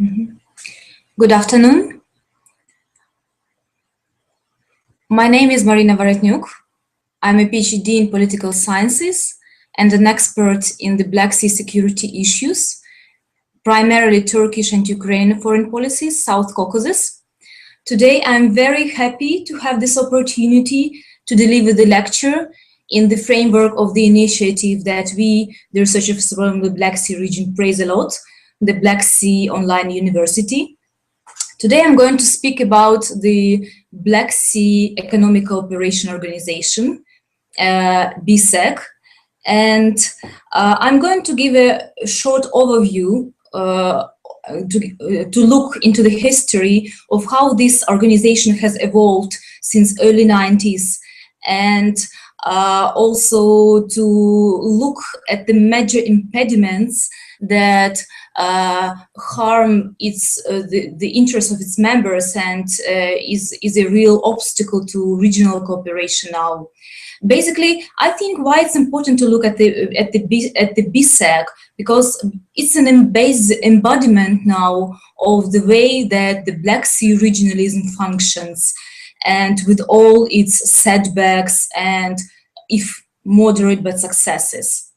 Mhm. Good afternoon. My name is Marina Varetnyuk. I'm a PhD in political sciences and an expert in the Black Sea security issues, primarily Turkish and Ukrainian foreign policies, South Caucasus. Today, I'm very happy to have this opportunity to deliver the lecture in the framework of the initiative that we, the researchers from the Black Sea region, praise a lot, the Black Sea Online University. Today I'm going to speak about the Black Sea Economic Cooperation Organization, BSEC, and I'm going to give a short overview to look into the history of how this organization has evolved since early 90s, and also to look at the major impediments that harm the interests of its members and is a real obstacle to regional cooperation now. Basically, I think why it's important to look at the BSEC, because it's an embodiment now of the way that the Black Sea regionalism functions, and with all its setbacks and, if moderate, but successes.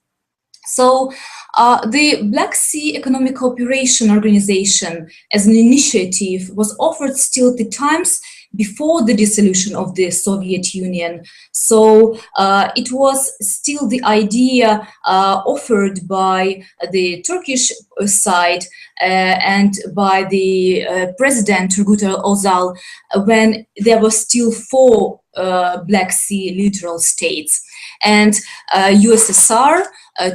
So the Black Sea Economic Cooperation Organization as an initiative was offered still at the times before the dissolution of the Soviet Union. So it was still the idea offered by the Turkish side and by the President Turgut Özal when there were still 4 Black Sea littoral states, and USSR,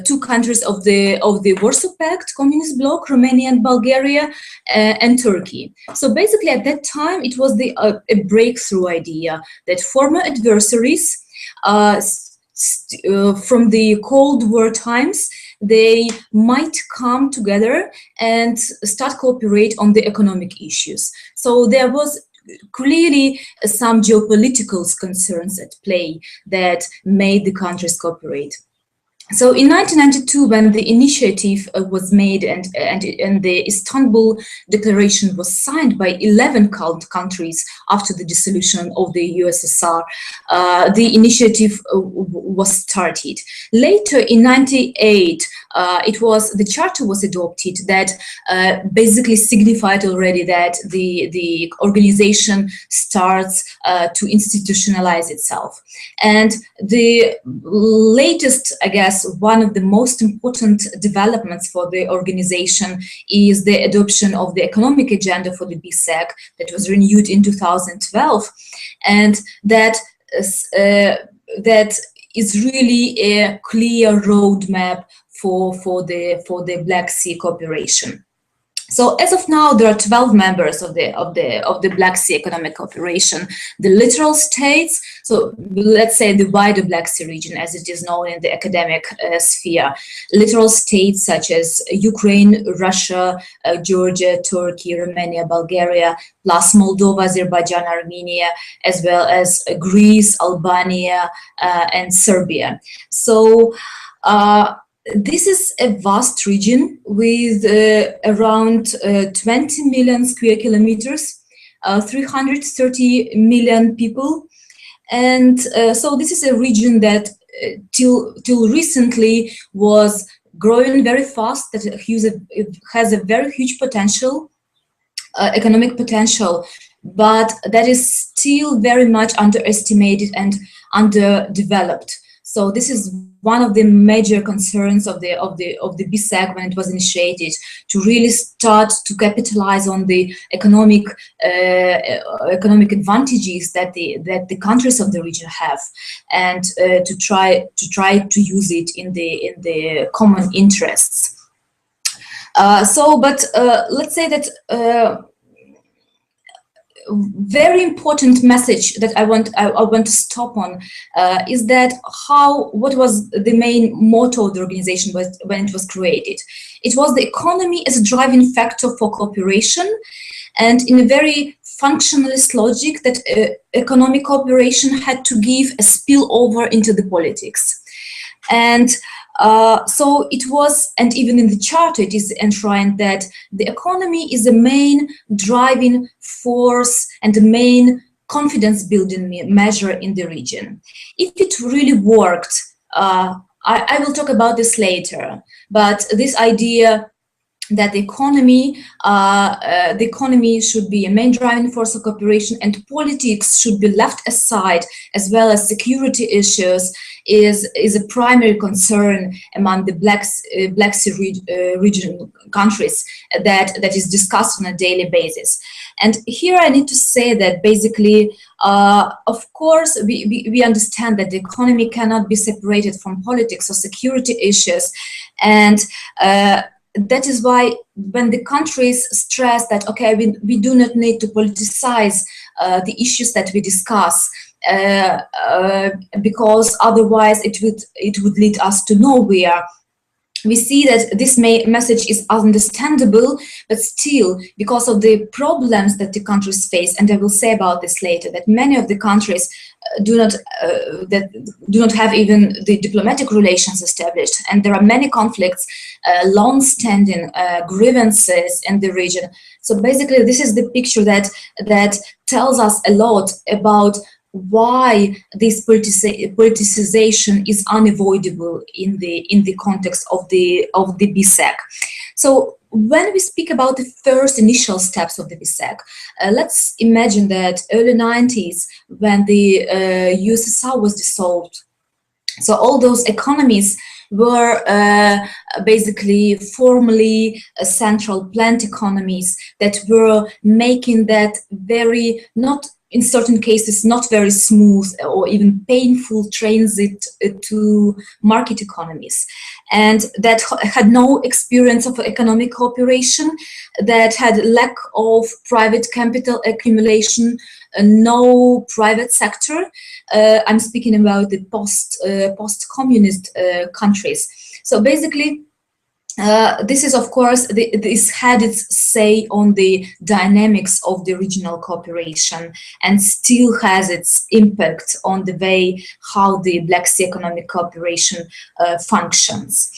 2 countries of the Warsaw Pact communist bloc, Romania and Bulgaria, and Turkey. So basically at that time it was a breakthrough idea that former adversaries from the Cold War times, they might come together and start cooperate on the economic issues. So there was clearly some geopolitical concerns at play that made the countries cooperate. So in 1992, when the initiative was made and the Istanbul Declaration was signed by 11 countries after the dissolution of the USSR, the initiative was started. Later in 98, the charter was adopted that basically signified already that the organization starts to institutionalize itself. And the latest, I guess, one of the most important developments for the organization is the adoption of the economic agenda for the BSEC that was renewed in 2012, and that is really a clear roadmap for the Black Sea cooperation. So as of now, there are 12 members of the Black Sea Economic Cooperation. The littoral states, so let's say the wider Black Sea region as it is known in the academic sphere, littoral states such as Ukraine, Russia, Georgia, Turkey, Romania, Bulgaria, plus Moldova, Azerbaijan, Armenia, as well as Greece, Albania, and Serbia. So this is a vast region with around 20 million square kilometers, 330 million people. And so this is a region that till recently was growing very fast, that has a very huge potential, economic potential, but that is still very much underestimated and underdeveloped. So this is one of the major concerns of the BSEC when it was initiated, to really start to capitalize on the economic advantages that the countries of the region have, and to try to use it in the common interests. Let's say that. Very important message that I want to stop on is that what was the main motto of the organization when it was created. It was the economy as a driving factor for cooperation, and in a very functionalist logic that economic cooperation had to give a spillover into the politics. And so it was, and even in the charter it is enshrined that the economy is the main driving force and the main confidence building measure in the region. If it really worked, I will talk about this later, but this idea that the economy should be a main driving force of cooperation and politics should be left aside, as well as security issues, is a primary concern among the Black Sea region countries that is discussed on a daily basis. And here I need to say that basically, of course, we understand that the economy cannot be separated from politics or security issues, and that is why when the countries stress that, okay, we do not need to politicize the issues that we discuss, because otherwise it would lead us to nowhere. We see that this message is understandable, but still, because of the problems that the countries face, and I will say about this later, that many of the countries do not have even the diplomatic relations established, and there are many conflicts, long-standing grievances in the region. So basically, this is the picture that tells us a lot about why this politicization is unavoidable in the context of the BSEC. So when we speak about the first initial steps of the BSEC, let's imagine that early 90s, when the USSR was dissolved. So all those economies were basically formally central planned economies that were making that very, not in certain cases, not very smooth or even painful transit to market economies, and that had no experience of economic cooperation, that had lack of private capital accumulation, no private sector. I'm speaking about the post-communist countries. So basically, this is, of course, this had its say on the dynamics of the regional cooperation and still has its impact on the way how the Black Sea economic cooperation functions.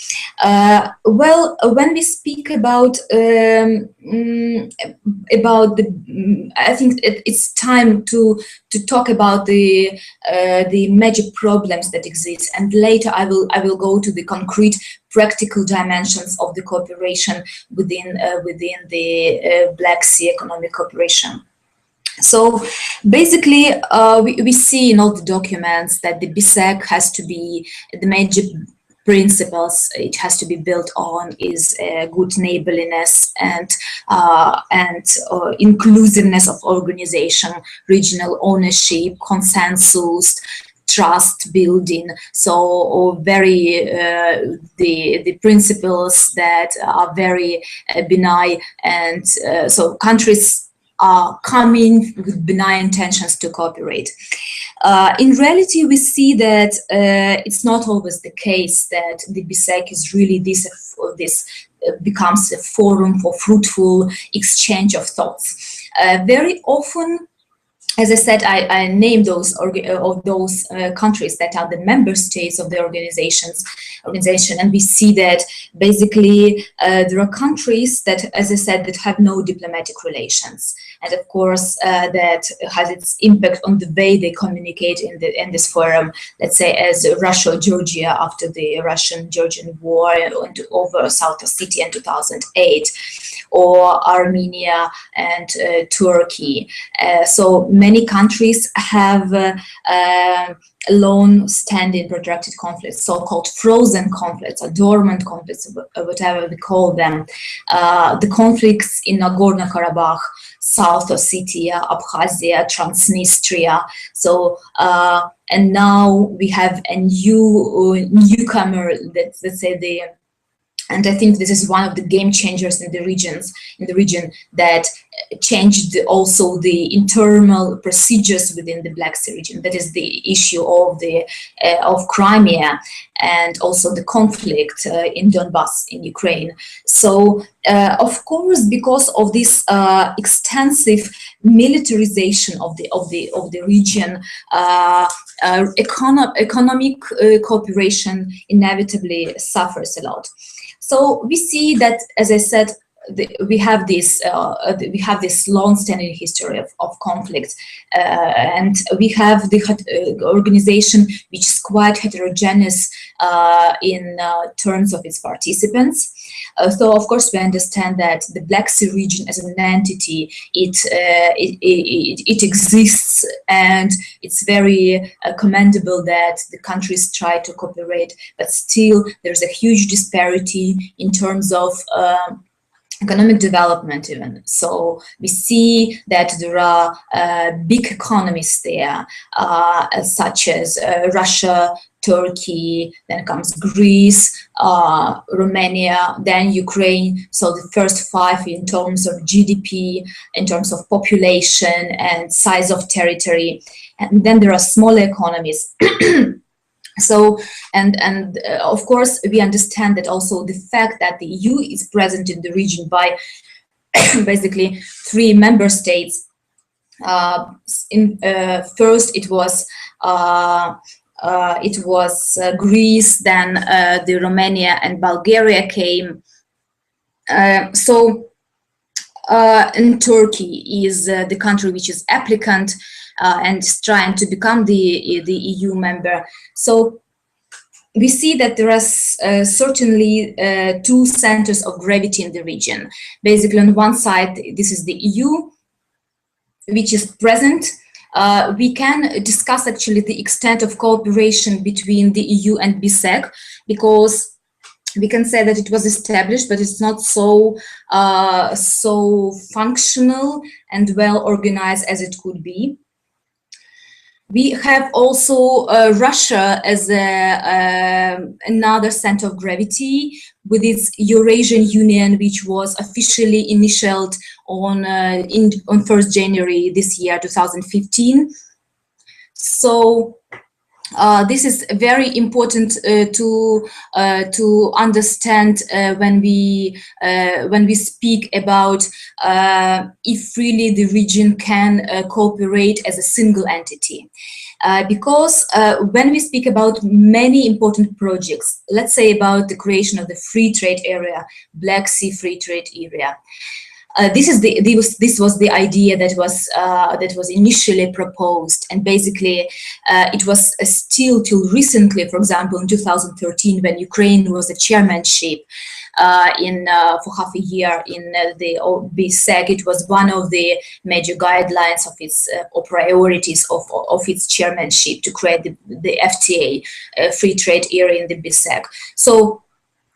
Well, when we speak about I think it's time to talk about the major problems that exist, and later I will go to the concrete practical dimensions of the cooperation within the Black Sea economic cooperation. So basically, we see in all the documents that the BSEC has to be, the major principles it has to be built on is good neighborliness and inclusiveness of organization, regional ownership, consensus, trust building. So very the principles that are very benign, and so countries are coming with benign intentions to cooperate. In reality, we see that it's not always the case that the BSEC is really this becomes a forum for fruitful exchange of thoughts. Very often, as I said, I named those countries that are the member states of the organization, and we see that basically there are countries that, as I said, that have no diplomatic relations, and of course that has its impact on the way they communicate in this forum. Let's say as Russia, Georgia after the Russian-Georgian war over South Ossetia in 2008, or Armenia and Turkey. So many countries have long-standing protracted conflicts, so-called frozen conflicts or dormant conflicts, whatever we call them. The conflicts in Nagorno-Karabakh, South Ossetia, Abkhazia, Transnistria. So, and now we have a newcomer, let's say and I think this is one of the game changers in the region, that changed also the internal procedures within the Black Sea region. That is the issue of of Crimea, and also the conflict in Donbass in Ukraine. So of course, because of this extensive militarization of the region, economic cooperation inevitably suffers a lot. So we see that, as I said, we have this long-standing history of conflicts, and we have the organization which is quite heterogeneous in terms of its participants. So of course we understand that the Black Sea region as an entity, it exists, and it's very commendable that the countries try to cooperate, but still there's a huge disparity in terms of economic development even. So we see that there are big economies there, such as Russia, Turkey, then comes Greece, Romania, then Ukraine. So the first five in terms of GDP, in terms of population and size of territory. And then there are smaller economies. So, and of course, we understand that also the fact that the EU is present in the region by basically 3 member states. First, it was Greece, then the Romania and Bulgaria came. And Turkey is the country which is applicant and is trying to become the EU member. So we see that there are certainly 2 centers of gravity in the region. Basically, on one side, this is the EU, which is present. We can discuss actually the extent of cooperation between the EU and BSEC, because we can say that it was established, but it's not so functional and well organized as it could be. We have also Russia as another center of gravity, with its Eurasian Union, which was officially initialed on 1st January this year, 2015. So this is very important to understand when we speak about if really the region can cooperate as a single entity. Because when we speak about many important projects, let's say about the creation of the free trade area, Black Sea Free Trade Area, this was the idea that was initially proposed, and basically it was still till recently, for example, in 2013, when Ukraine was the chairmanship for half a year in the BSEC, it was one of the major guidelines of its or priorities of its chairmanship to create the FTA, free trade area in the BSEC. So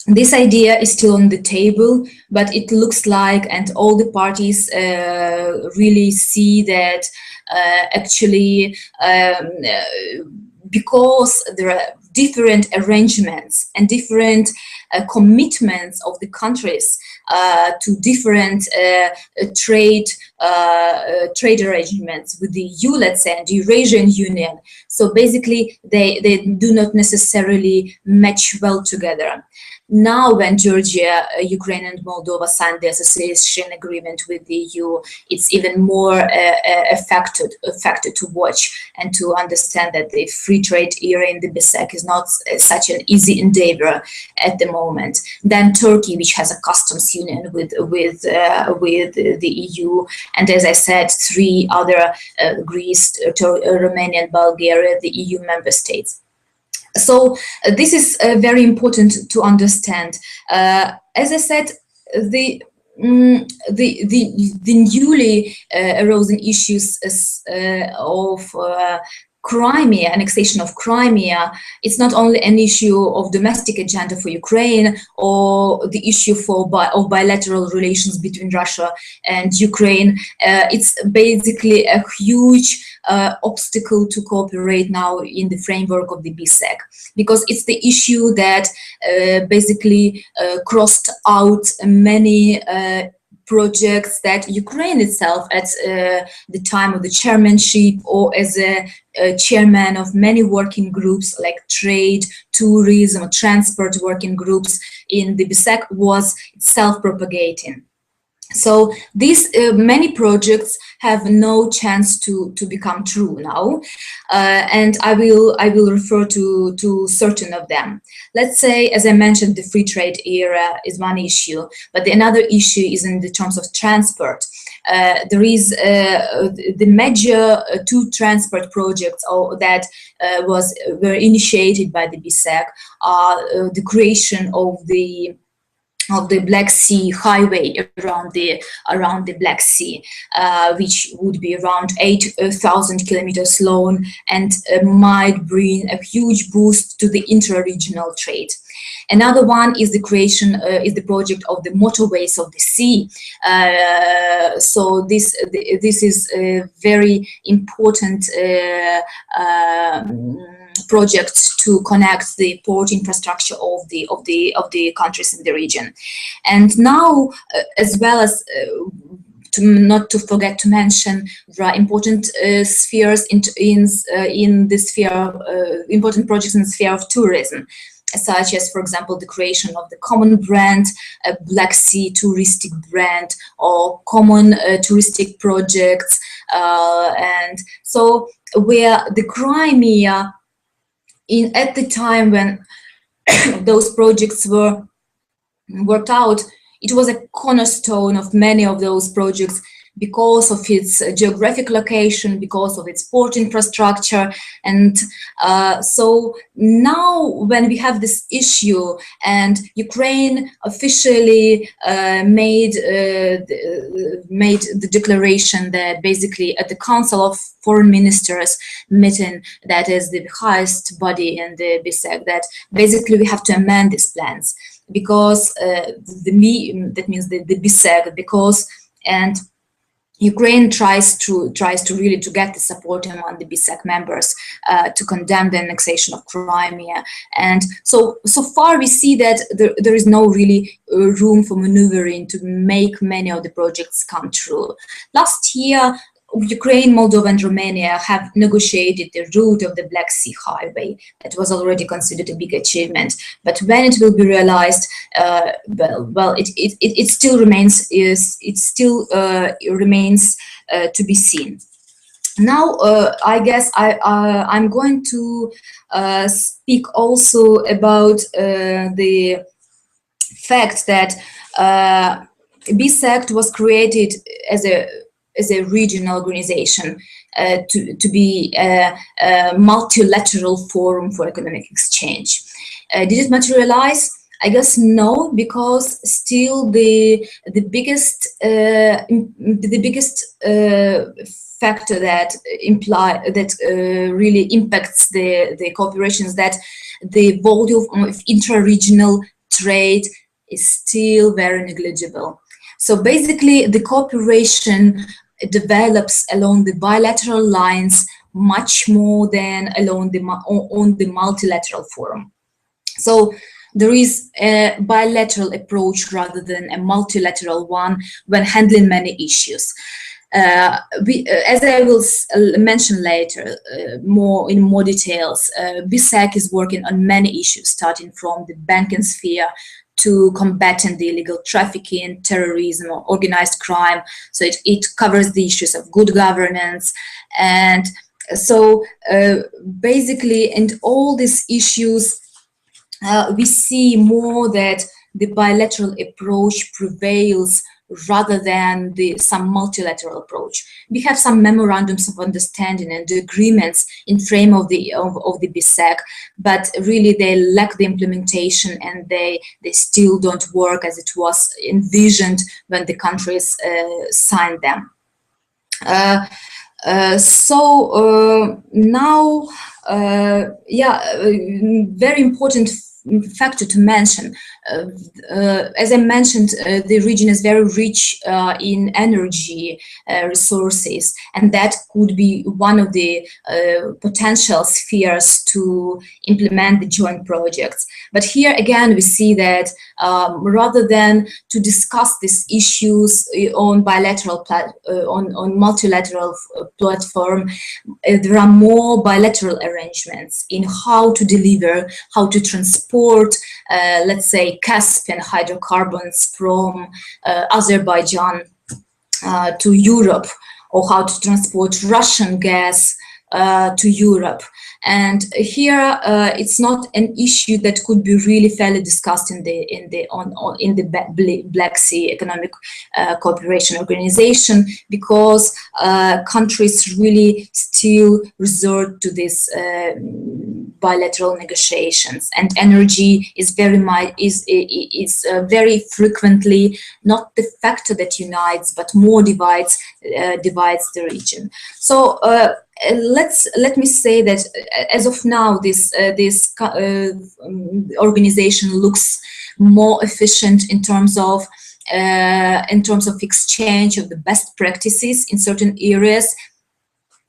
this idea is still on the table, but it looks like, and all the parties really see that actually because there are different arrangements and different commitments of the countries to different trade arrangements with the EU, let's say, and the Eurasian Union. So basically, they do not necessarily match well together. Now, when Georgia, Ukraine, and Moldova signed the association agreement with the EU, it's even more a factor to watch and to understand that the free trade area in the BSEC is not such an easy endeavor at the moment. Then Turkey, which has a customs union with the EU, and as I said, 3 other Greece, Romania, and Bulgaria, the EU member states. So this is very important to understand. As I said, the newly arisen issues of Crimea, annexation of Crimea, it's not only an issue of domestic agenda for Ukraine or the issue of bilateral relations between Russia and Ukraine. It's basically a huge obstacle to cooperate now in the framework of the BSEC, because it's the issue that basically crossed out many projects that Ukraine itself, at the time of the chairmanship or as a chairman of many working groups like trade, tourism, transport working groups in the BSEC, was itself propagating. So these many projects have no chance to become true now, and I will refer to certain of them. Let's say, as I mentioned, the free trade era is one issue, but another issue is in the terms of transport. There is the major two transport projects that were initiated by the BSEC, the creation of the Black Sea highway around the Black Sea, which would be around 8,000 kilometers long and might bring a huge boost to the intra-regional trade. Another one is the creation, is the project of the motorways of the sea. So this is a very important project to connect the port infrastructure of the countries in the region. And now, as well as not to forget to mention, there are important spheres in the sphere, important projects in the sphere of tourism, such as, for example, the creation of the common brand, a Black Sea touristic brand, or common touristic projects. And so where the Crimea, at the time when those projects were worked out, it was a cornerstone of many of those projects because of its geographic location, because of its port infrastructure. And so now when we have this issue and Ukraine officially made the declaration that basically at the Council of Foreign Ministers meeting, that is the highest body in the BSEC, that basically we have to amend these plans because that means the BSEC, because Ukraine tries to really to get the support among the BSEC members to condemn the annexation of Crimea. And so far we see that there is no really room for maneuvering to make many of the projects come true. Last year, Ukraine, Moldova and Romania have negotiated the route of the Black Sea highway. That was already considered a big achievement. But when it will be realized, it still remains to be seen. Now, I guess I'm going to speak also about the fact that BSEC was created as a regional organization to be a multilateral forum for economic exchange. Did it materialize? I guess no, because still the biggest factor that really impacts the cooperation is that the volume of intra-regional trade is still very negligible. So basically, the cooperation develops along the bilateral lines much more than along on the multilateral forum. So there is a bilateral approach rather than a multilateral one when handling many issues. As I will mention later, in more details, BSEC is working on many issues, starting from the banking sphere to combating the illegal trafficking, terrorism, or organized crime. So it covers the issues of good governance. And so basically, in all these issues, we see more that the bilateral approach prevails rather than some multilateral approach. We have some memorandums of understanding and agreements in frame of the BSEC, but really they lack the implementation and they still don't work as it was envisioned when the countries signed them. Now, very important factor to mention. as I mentioned, the region is very rich in energy resources, and that could be one of the potential spheres to implement the joint projects. But here again, we see that rather than to discuss these issues on bilateral, on multilateral platform, there are more bilateral arrangements in how to deliver, how to transport, let's say, Caspian hydrocarbons from Azerbaijan to Europe, or how to transport Russian gas to Europe. And here it's not an issue that could be really fairly discussed in the Black Sea Economic Cooperation Organization, because countries really still resort to this bilateral negotiations, and energy is very frequently not the factor that unites, but more divides the region. So let me say that as of now, this organization looks more efficient in terms of exchange of the best practices in certain areas.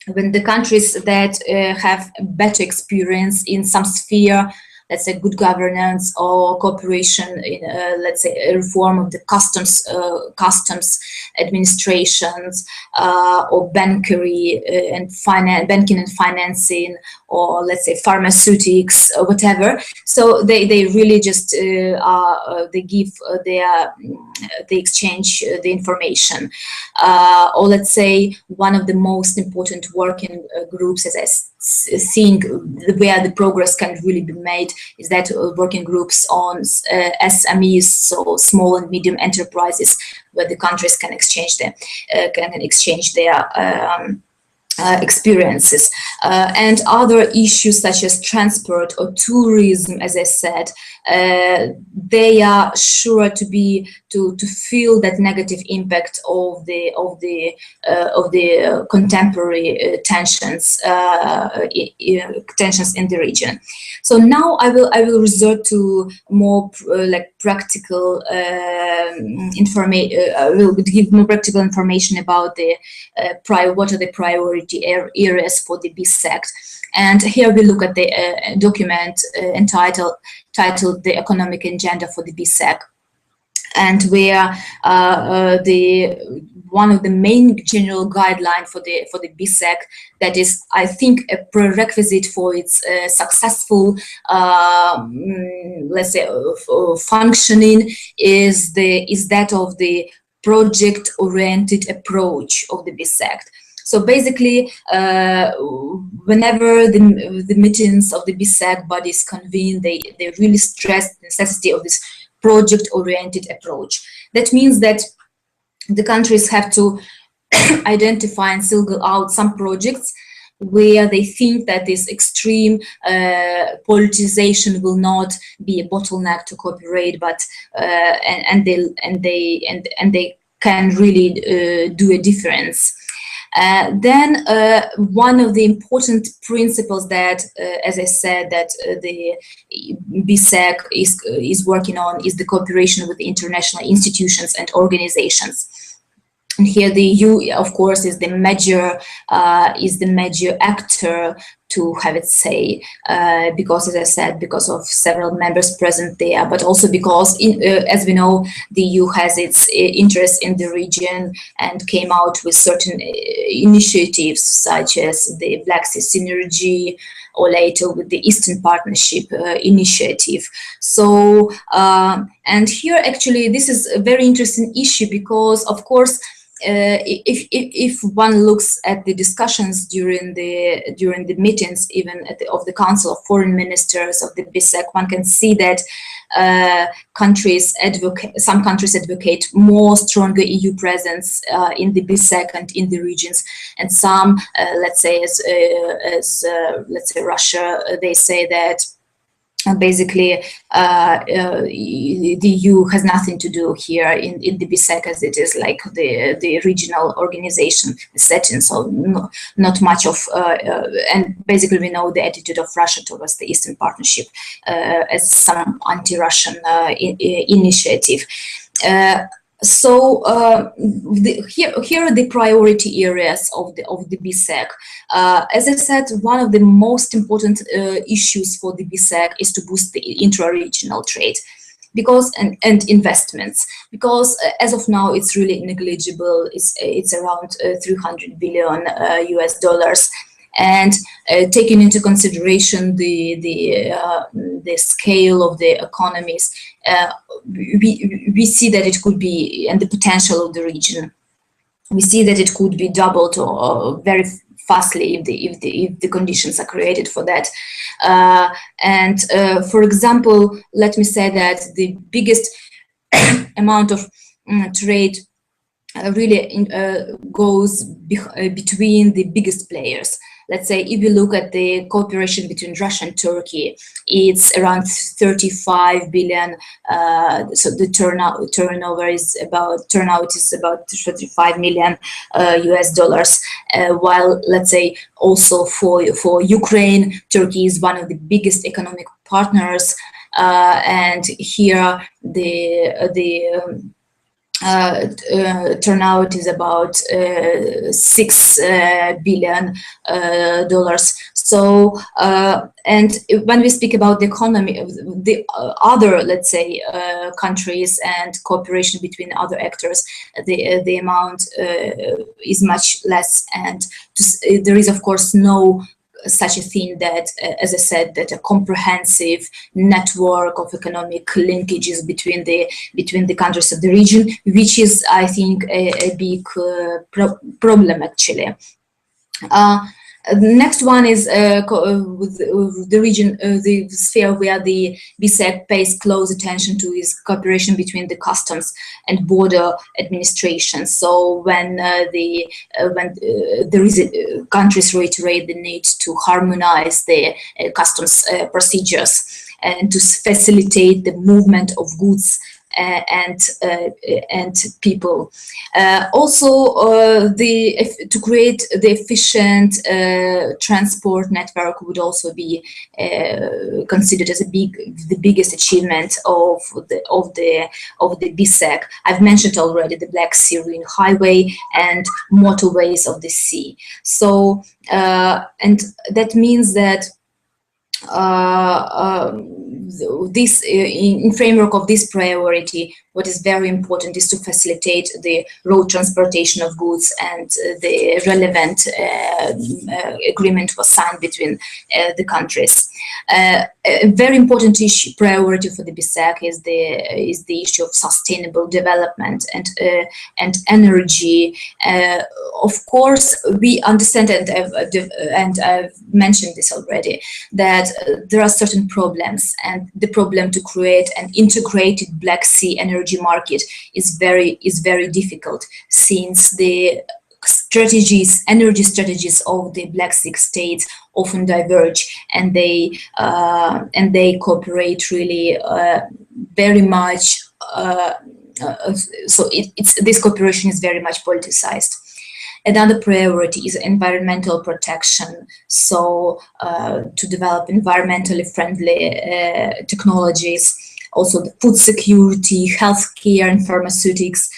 When the countries that have better experience in some sphere, let's say good governance or cooperation in, let's say, a reform of the customs administrations, or banking and financing, or let's say pharmaceutics or whatever. So they really just they give they exchange the information, or let's say one of the most important working groups, as I think, where the progress can really be made, is that working groups on SMEs, so small and medium enterprises, where the countries can exchange their experiences, and other issues such as transport or tourism. As I said, they are sure to feel that negative impact of the contemporary tensions in the region. So now I will resort to more like practical information. I will give more practical information about the what are the priority areas for the BSEC. And here we look at the document entitled "The Economic Agenda for the BSEC," and where one of the main general guidelines for the BSEC, that is, I think, a prerequisite for its successful, let's say, functioning, is that of the project-oriented approach of the BSEC. So basically, whenever the meetings of the BSEC bodies convene, they really stress the necessity of this project-oriented approach. That means that the countries have to identify and single out some projects where they think that this extreme politicization will not be a bottleneck to cooperate, but and they can really do a difference. Then one of the important principles that, as I said, that the BSEC is working on is the cooperation with international institutions and organizations. And here the EU, of course, is the major actor to have its say, because, as I said, because of several members present there, but also because, as we know, the EU has its interest in the region and came out with certain initiatives, such as the Black Sea Synergy, or later with the Eastern Partnership initiative. So, and here actually this is a very interesting issue, because, of course, if one looks at the discussions during the meetings, even of the Council of Foreign Ministers of the BSEC, one can see that some countries advocate more stronger EU presence in the BSEC and in the regions, and some, let's say, as let's say Russia, they say that basically the EU has nothing to do here in the BSEC, as it is like the regional organization setting, so not much of and basically we know the attitude of Russia towards the Eastern Partnership as some anti-Russian initiative. Here are the priority areas of the BSEC. As I said, one of the most important issues for the BSEC is to boost the intra-regional trade, because and investments, because as of now it's really negligible. It's around 300 billion US dollars. And taking into consideration the scale of the economies, we see that it could be, and the potential of the region, we see that it could be doubled or very fastly if the conditions are created for that. For example, let me say that the biggest amount of trade really goes between the biggest players. Let's say if you look at the cooperation between Russia and Turkey, it's around 35 billion. So the turnout is about 35 million US dollars. While let's say also for Ukraine, Turkey is one of the biggest economic partners, and here the turnout is about $6 billion. So, and when we speak about the economy of the other, let's say, countries and cooperation between other actors, the amount is much less, and there is of course no such a thing that, as I said, that a comprehensive network of economic linkages between the countries of the region, which is, I think, a big problem actually. The next one is with the region, the sphere where the BSEC pays close attention to is cooperation between the customs and border administration. So when countries reiterate the need to harmonize the customs procedures and to facilitate the movement of goods and people. Also, to create the efficient transport network would also be considered as the biggest achievement of the BSEC. I've mentioned already the Black Sea Ring Highway and motorways of the sea. So, and that means that this in framework of this priority, what is very important is to facilitate the road transportation of goods, and the relevant agreement was signed between the countries. A very important priority for the BSEC is the issue of sustainable development and energy. Of course, we understand, and I've mentioned this already, that there are certain problems, and the problem to create an integrated Black Sea energy market is very difficult, since the energy strategies of the Black Sea states often diverge, and they cooperate really very much. So this cooperation is very much politicized. Another priority is environmental protection. So to develop environmentally friendly technologies, also the food security, healthcare and pharmaceutics,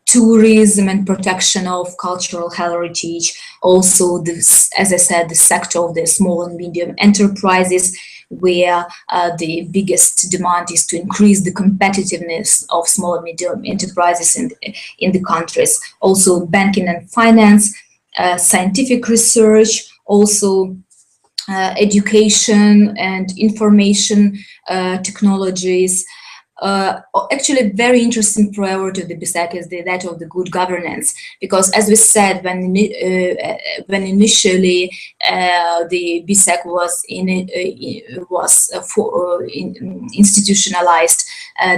tourism and protection of cultural heritage. Also, this, as I said, the sector of the small and medium enterprises, where the biggest demand is to increase the competitiveness of small and medium enterprises in the countries. Also, banking and finance, scientific research, also education and information technologies. Actually, very interesting priority of the BSEC is that of the good governance, because, as we said, when initially the BSEC was institutionalized,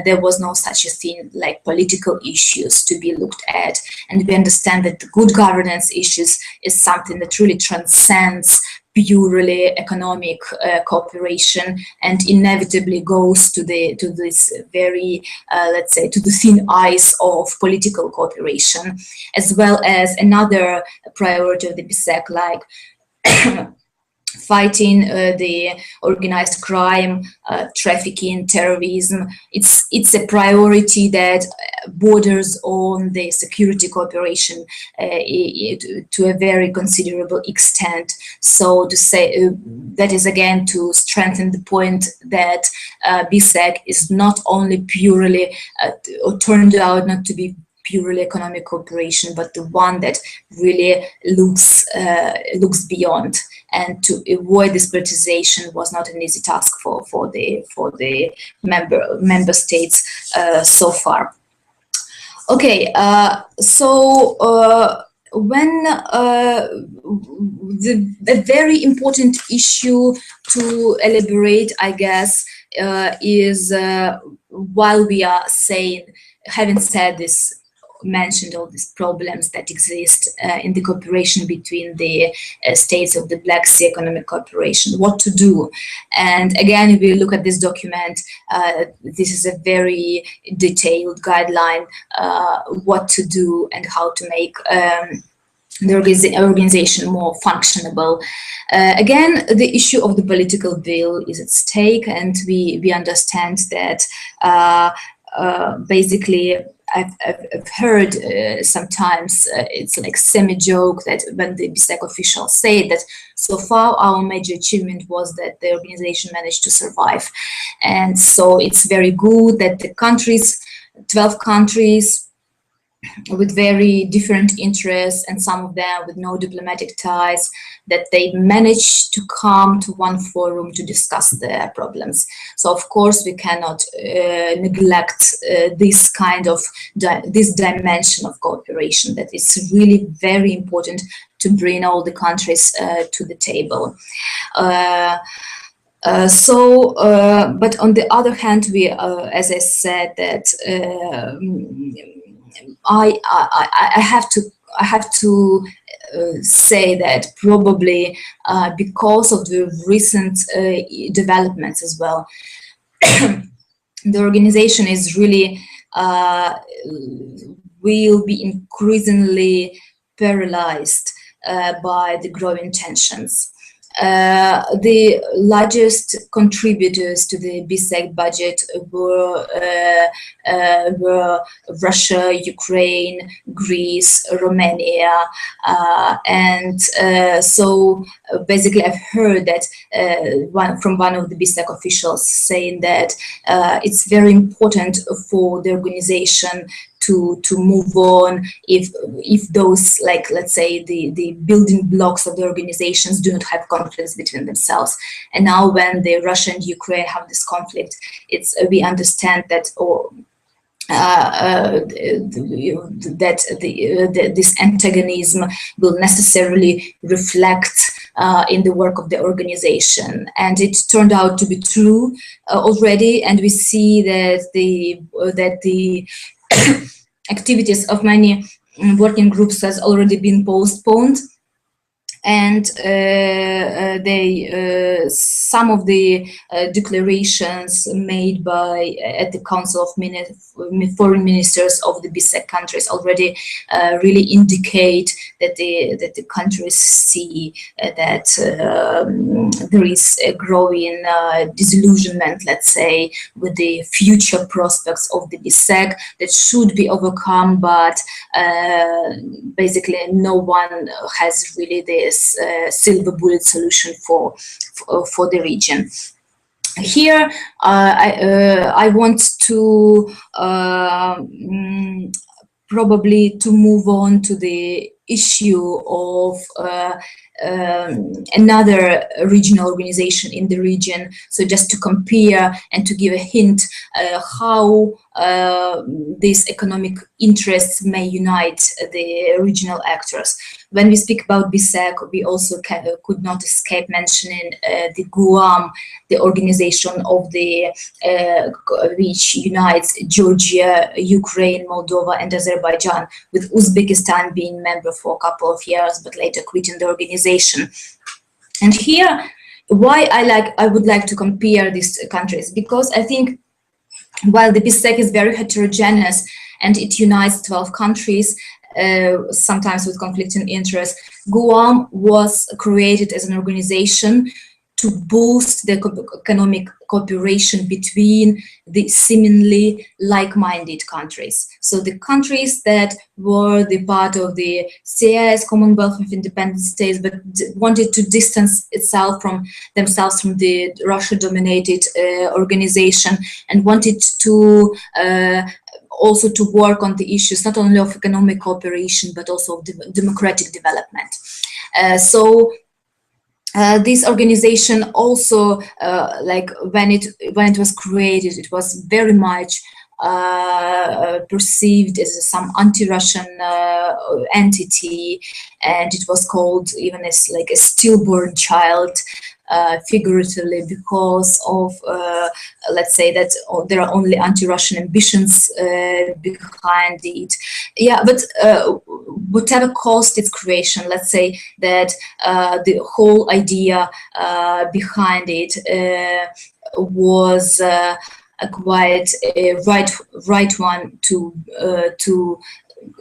there was no such a thing like political issues to be looked at, and we understand that the good governance issues is something that really transcends purely economic cooperation, and inevitably goes to this very let's say to the thin ice of political cooperation, as well as another priority of the BSEC, like fighting the organized crime, trafficking, terrorism. It's a priority that borders on the security cooperation to a very considerable extent. So to say that is again to strengthen the point that BSEC is not only purely or turned out not to be purely economic cooperation, but the one that really looks beyond. And to avoid this politicization was not an easy task for the member states so far. Okay, so when the very important issue to elaborate, I guess, is while we are having said this, mentioned all these problems that exist in the cooperation between the states of the Black Sea Economic Cooperation, what to do. And again, if we look at this document, this is a very detailed guideline, what to do and how to make the organization more functionable. Again, the issue of the political will is at stake, and we understand that basically I've heard sometimes it's like semi-joke that when the BSEC officials say that so far our major achievement was that the organization managed to survive. And so it's very good that the countries, 12 countries, with very different interests, and some of them with no diplomatic ties, that they managed to come to one forum to discuss their problems. So of course we cannot neglect this kind of this dimension of cooperation, that is really very important to bring all the countries to the table. But on the other hand, we, as I said, that I have to say that probably because of the recent developments as well, the organization is really will be increasingly paralyzed by the growing tensions. The largest contributors to the BSEC budget were Russia, Ukraine, Greece, Romania, and so basically I've heard that from one of the BSEC officials saying that it's very important for the organization to move on if those, like, let's say the building blocks of the organizations do not have conflicts between themselves. And now when the Russia and Ukraine have this conflict, we understand that this antagonism will necessarily reflect in the work of the organization, and it turned out to be true already. And we see that the activities of many working groups has already been postponed, and some of the declarations made at the Council of Foreign Ministers of the BSEC countries already really indicate that the countries see that there is a growing disillusionment, let's say, with the future prospects of the BSEC that should be overcome, but basically no one has really this silver bullet solution for the region. Here, I want to probably to move on to the issue of another regional organization in the region. So just to compare and to give a hint how these economic interests may unite the regional actors. When we speak about BSEC, we also could not escape mentioning the GUAM, the organization of the which unites Georgia, Ukraine, Moldova, and Azerbaijan, with Uzbekistan being member for a couple of years, but later quitting the organization. And here, why I would like to compare these countries, because I think while the BSEC is very heterogeneous and it unites 12 countries, sometimes with conflicting interests, Guam was created as an organization to boost the economic cooperation between the seemingly like-minded countries. So the countries that were the part of the CIS, Commonwealth of Independent States, but wanted to distance themselves from the Russia-dominated organization, and wanted to also to work on the issues not only of economic cooperation but also of democratic development. This organization also, like when it was created, it was very much perceived as some anti-Russian entity, and it was called even as like a stillborn child, figuratively, because of let's say that there are only anti-Russian ambitions behind it. Yeah, but whatever caused its creation, let's say that the whole idea behind it was quite a right one to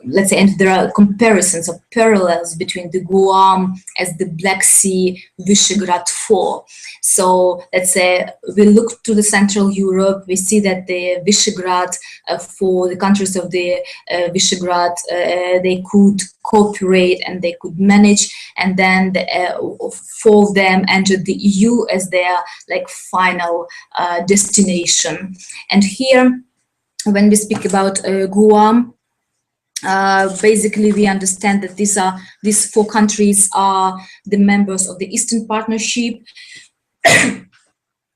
let's say, and there are comparisons or parallels between the Guam as the Black Sea Visegrad 4. So let's say we look to the Central Europe, we see that the Visegrad for the countries of the Visegrad, they could cooperate and they could manage, and then four of them entered the EU as their like final destination. And here, when we speak about Guam, basically we understand that these four countries are the members of the Eastern Partnership,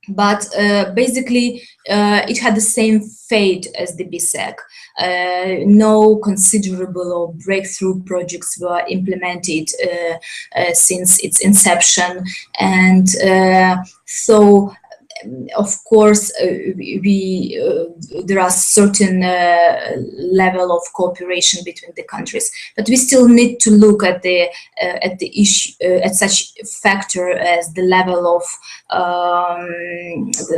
but basically it had the same fate as the BSEC. No considerable or breakthrough projects were implemented since its inception, and so of course, there are certain level of cooperation between the countries, but we still need to look at the issue at such factor as the level of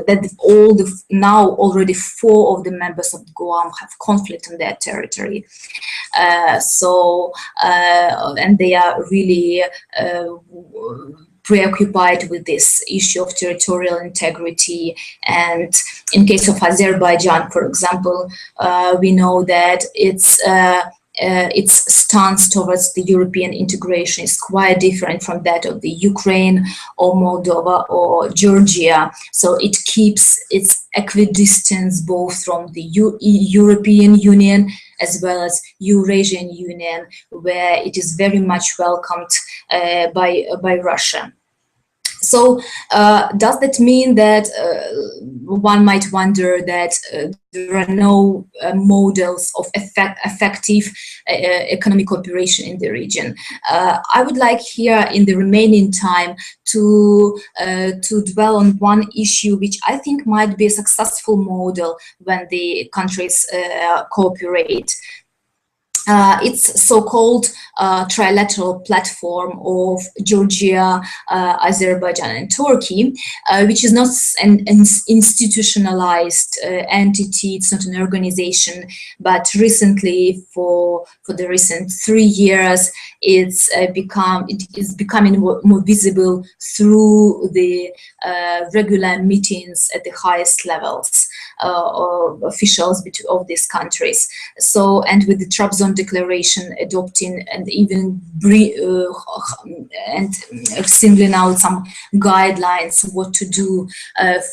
that all the now already four of the members of Guam have conflict on their territory, and they are really preoccupied with this issue of territorial integrity. And in case of Azerbaijan, for example, we know that its stance towards the European integration is quite different from that of the Ukraine or Moldova or Georgia. So it keeps its equidistance both from the European Union as well as Eurasian Union, where it is very much welcomed by Russia. So does that mean that one might wonder that there are no models of effective economic cooperation in the region? I would like here in the remaining time to dwell on one issue which I think might be a successful model when the countries cooperate. It's so-called trilateral platform of Georgia, Azerbaijan, and Turkey, which is not an institutionalized entity. It's not an organization, but recently, for the recent 3 years, it is becoming more visible through the regular meetings at the highest levels of officials of these countries. So, and with the Trabzon Declaration adopting and even singling out some guidelines what to do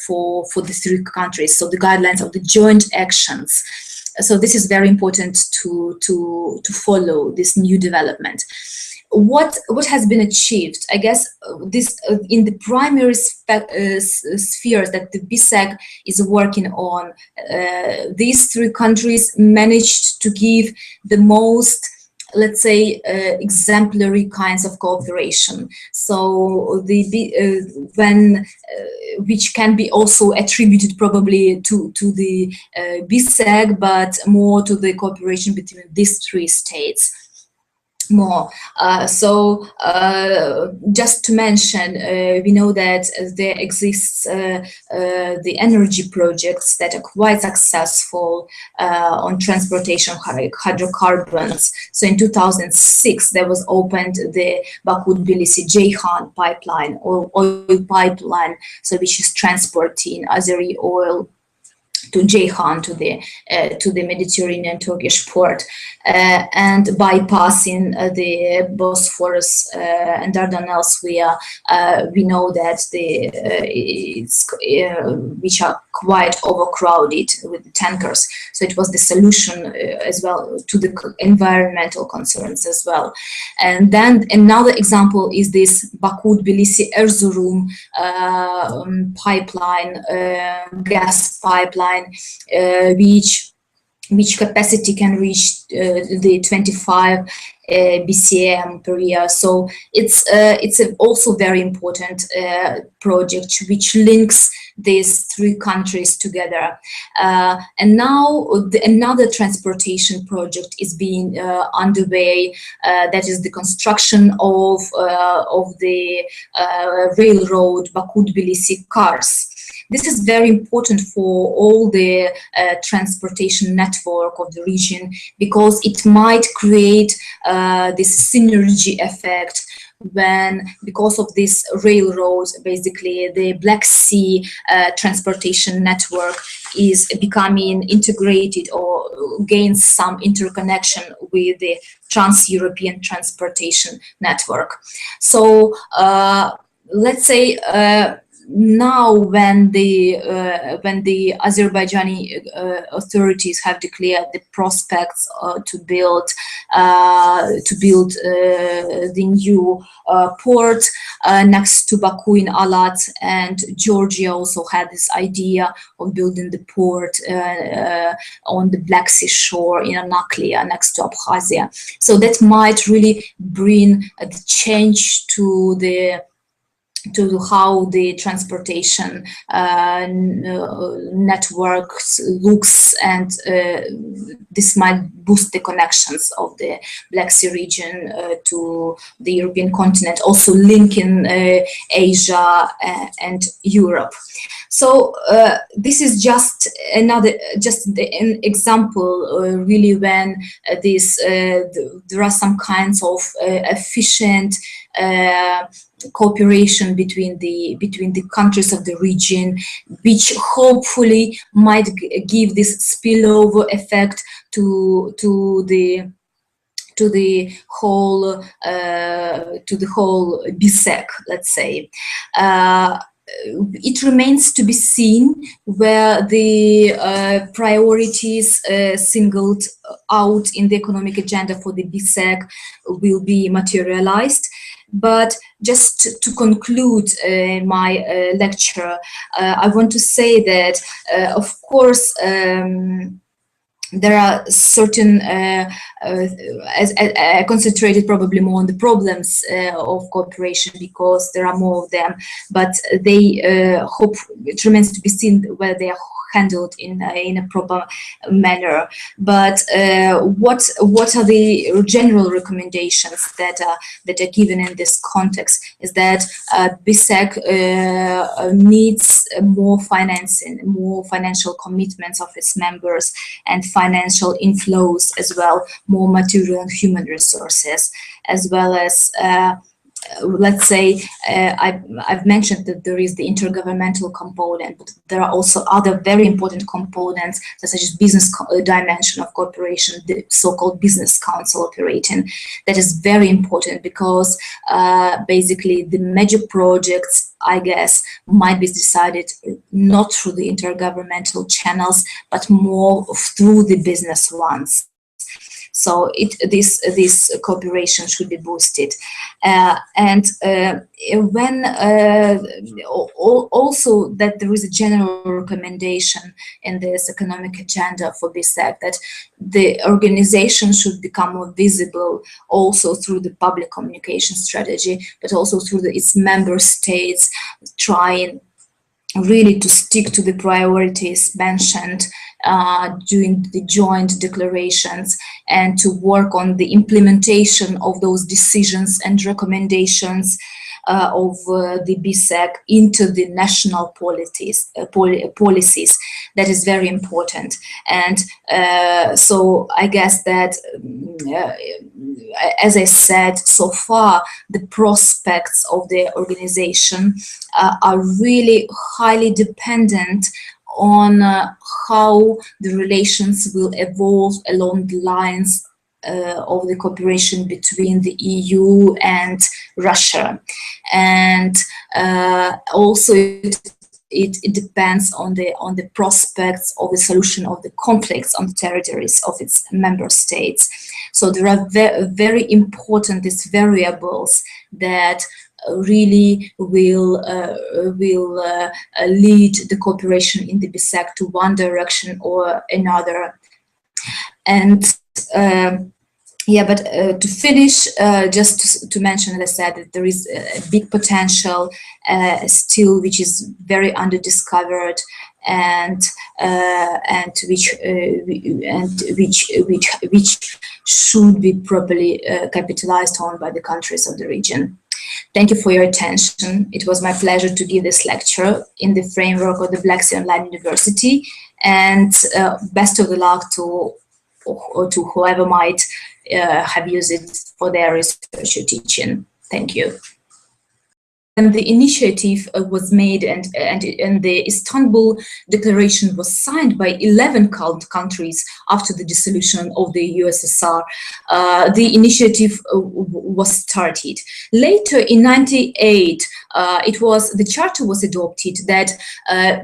for the three countries. So the guidelines of the joint actions. So this is very important to follow this new development. What has been achieved? I guess this in the primary spheres that the BSEC is working on, these three countries managed to give the most, let's say, exemplary kinds of cooperation. So which can be also attributed probably to the BSEC, but more to the cooperation between these three states. more. Just to mention, we know that there exists the energy projects that are quite successful on transportation hydrocarbons. So in 2006, there was opened the Baku-Tbilisi-Ceyhan pipeline, or oil pipeline, so which is transporting Azeri oil to Ceyhan, to the Mediterranean Turkish port, and bypassing the Bosphorus and Dardanelles via, we know that which are quite overcrowded with the tankers. So it was the solution as well to the environmental concerns as well. And then another example is this Baku-Tbilisi-Erzurum pipeline, gas pipeline, which capacity can reach the 25 BCM per year. So it's also very important project which links these three countries together. And now another transportation project is being underway. That is the construction of the railroad Baku-Tbilisi-Kars. This is very important for all the transportation network of the region, because it might create this synergy effect when, because of this railroads, basically the Black Sea transportation network is becoming integrated or gains some interconnection with the trans-European transportation network. So let's say now when the Azerbaijani authorities have declared the prospects to build the new port next to Baku in Alat, and Georgia also had this idea of building the port on the Black Sea shore in Anaklia next to Abkhazia. So that might really bring the change to how the transportation networks looks, and this might boost the connections of the Black Sea region to the European continent, also linking Asia and Europe. So this is just an example, really, when there are some kinds of efficient cooperation between the countries of the region, which hopefully might give this spillover effect to the whole BSEC, let's say. It remains to be seen where the priorities singled out in the economic agenda for the BSEC will be materialized. But just to conclude my lecture, I want to say that, of course, there are certain, as I concentrated probably more on the problems of cooperation, because there are more of them, but they hope it remains to be seen whether they are handled in a proper manner. But what are the general recommendations that are given in this context is that BSEC needs more financing, more financial commitments of its members, and financial inflows as well, more material and human resources, as well as let's say, I've mentioned that there is the intergovernmental component, but there are also other very important components, such as business dimension of cooperation, the so-called business council operating. That is very important, because basically the major projects, I guess, might be decided not through the intergovernmental channels, but more through the business ones. So this cooperation should be boosted, and when also that there is a general recommendation in this economic agenda for BSEC that the organization should become more visible, also through the public communication strategy, but also through its member states trying really to stick to the priorities mentioned during the joint declarations and to work on the implementation of those decisions and recommendations of the BSEC into the national policies. That is very important. And so I guess that, as I said, so far, the prospects of the organization are really highly dependent on how the relations will evolve along the lines of the cooperation between the EU and Russia. And also it depends on the prospects of the solution of the conflicts on the territories of its member states. So there are very important these variables that really will lead the cooperation in the BSEC to one direction or another. And yeah, but to finish, just to mention, as I said, that there is a big potential still, which is very underdiscovered, and which should be properly capitalized on by the countries of the region. Thank you for your attention. It was my pleasure to give this lecture in the framework of the Black Sea Online University, and best of luck to whoever might have used it for their research or teaching. Thank you. And the initiative was made, and the Istanbul Declaration was signed by 11 countries after the dissolution of the USSR. The initiative was started. Later, in '98, the charter was adopted that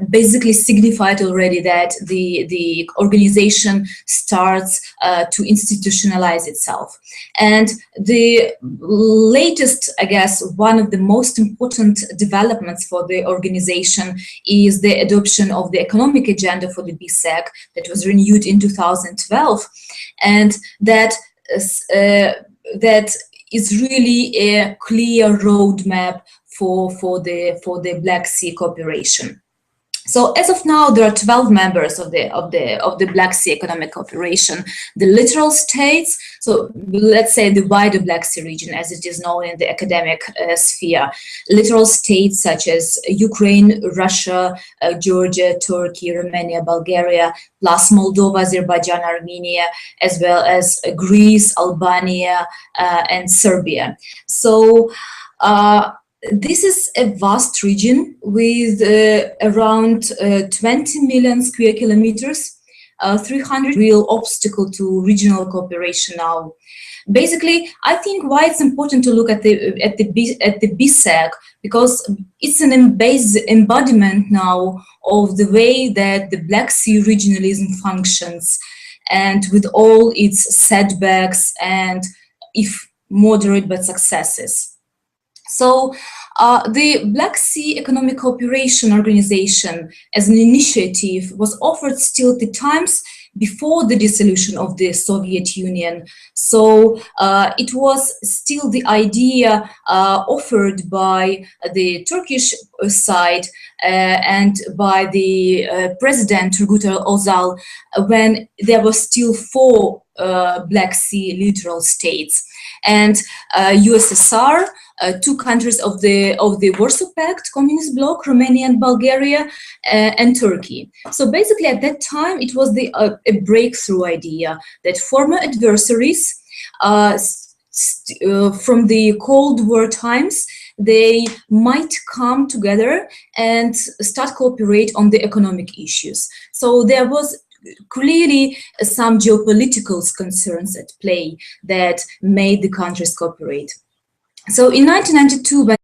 basically signified already that the organization starts to institutionalize itself. And the latest, I guess, one of the most important developments for the organization is the adoption of the economic agenda for the BSEC that was renewed in 2012, and that is really a clear roadmap for the Black Sea cooperation. So as of now, there are 12 members of the Black Sea Economic Cooperation. The littoral states, so let's say the wider Black Sea region, as it is known in the academic sphere, littoral states such as Ukraine, Russia, Georgia, Turkey, Romania, Bulgaria, plus Moldova, Azerbaijan, Armenia, as well as Greece, Albania, and Serbia. So this is a vast region with around 20 million square kilometers, 300 real obstacle to regional cooperation now. Basically, I think why it's important to look at the BSEC, because it's an embodiment now of the way that the Black Sea regionalism functions, and with all its setbacks and, if moderate, but successes. So the Black Sea Economic Cooperation Organization as an initiative was offered still at the times before the dissolution of the Soviet Union. So it was still the idea offered by the Turkish side and by the President Turgut Özal when there were still 4 Black Sea littoral states, and USSR, 2 countries of the Warsaw Pact communist bloc, Romania and Bulgaria, and Turkey. So basically at that time it was a breakthrough idea that former adversaries from the Cold War times, they might come together and start cooperate on the economic issues. So there was clearly some geopolitical concerns at play that made the countries cooperate. So in 1992, when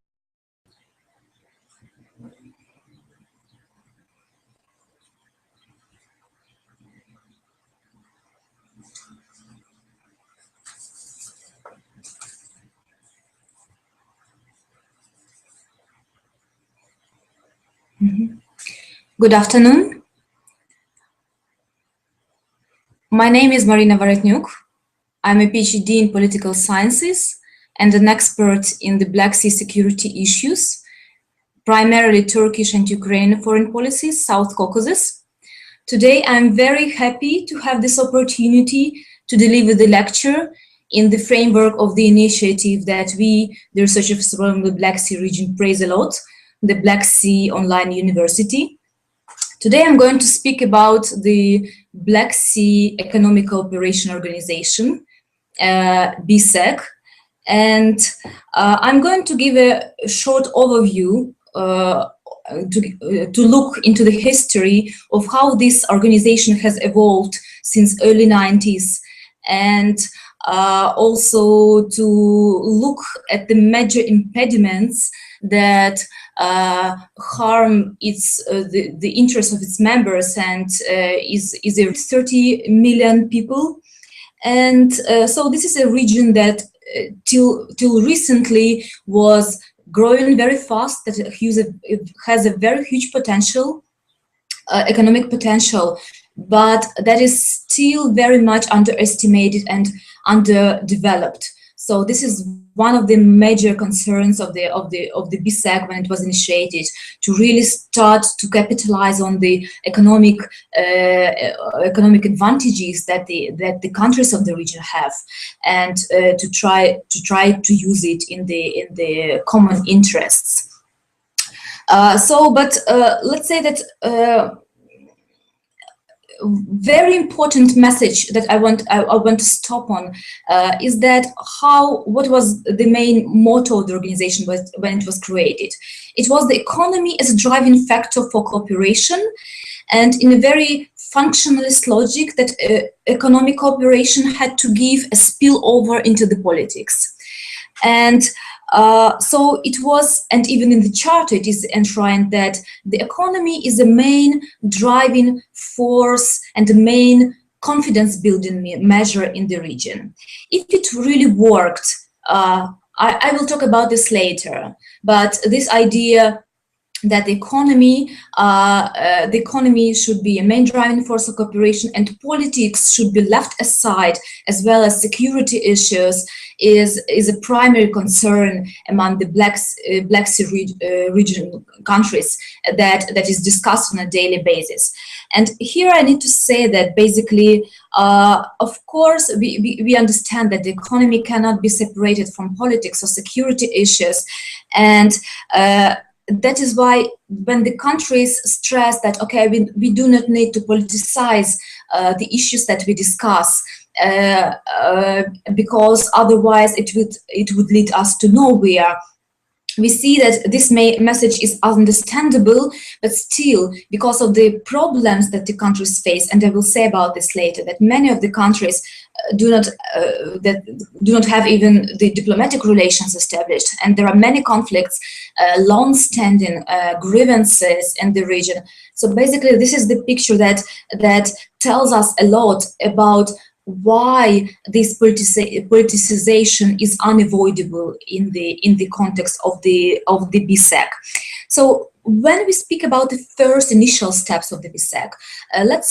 Good afternoon. My name is Marina Varetnyuk. I'm a PhD in political sciences and an expert in the Black Sea security issues. primarily Turkish and Ukrainian foreign policies, South Caucasus. Today, I'm very happy to have this opportunity to deliver the lecture in the framework of the initiative that we, the researchers from the Black Sea region, praise a lot, the Black Sea Online University. Today, I'm going to speak about the Black Sea Economic Cooperation Organization, BSEC, and I'm going to give a short overview to look into the history of how this organization has evolved since early 90s, and also to look at the major impediments that harm the interests of its members, and is 30 million people. And so this is a region that till recently was growing very fast, that has a very huge potential, economic potential, but that is still very much underestimated and underdeveloped. So this is one of the major concerns of the BSEC when it was initiated, to really start to capitalize on the economic advantages that the countries of the region have, and to try to use it in the common interests. Let's say that very important message that I want to stop on is that what was the main motto of the organization when it was created. It was the economy as a driving factor for cooperation, and in a very functionalist logic that economic cooperation had to give a spillover into the politics. And so it was, and even in the charter it is enshrined that the economy is the main driving force and the main confidence building measure in the region. If it really worked, I will talk about this later, but this idea that the economy should be a main driving force of cooperation and politics should be left aside, as well as security issues, is a primary concern among the Black Sea region countries that is discussed on a daily basis. And here I need to say that basically, of course, we understand that the economy cannot be separated from politics or security issues, and that is why when the countries stress that, okay, we do not need to politicize the issues that we discuss, because otherwise it would lead us to nowhere. We see that this message is understandable, but still, because of the problems that the countries face, and I will say about this later, that many of the countries do not have even the diplomatic relations established, and there are many conflicts, long-standing grievances in the region. So basically, this is the picture that tells us a lot about why this politicization is unavoidable in the context of the BSEC. So when we speak about the first initial steps of the BSEC, let's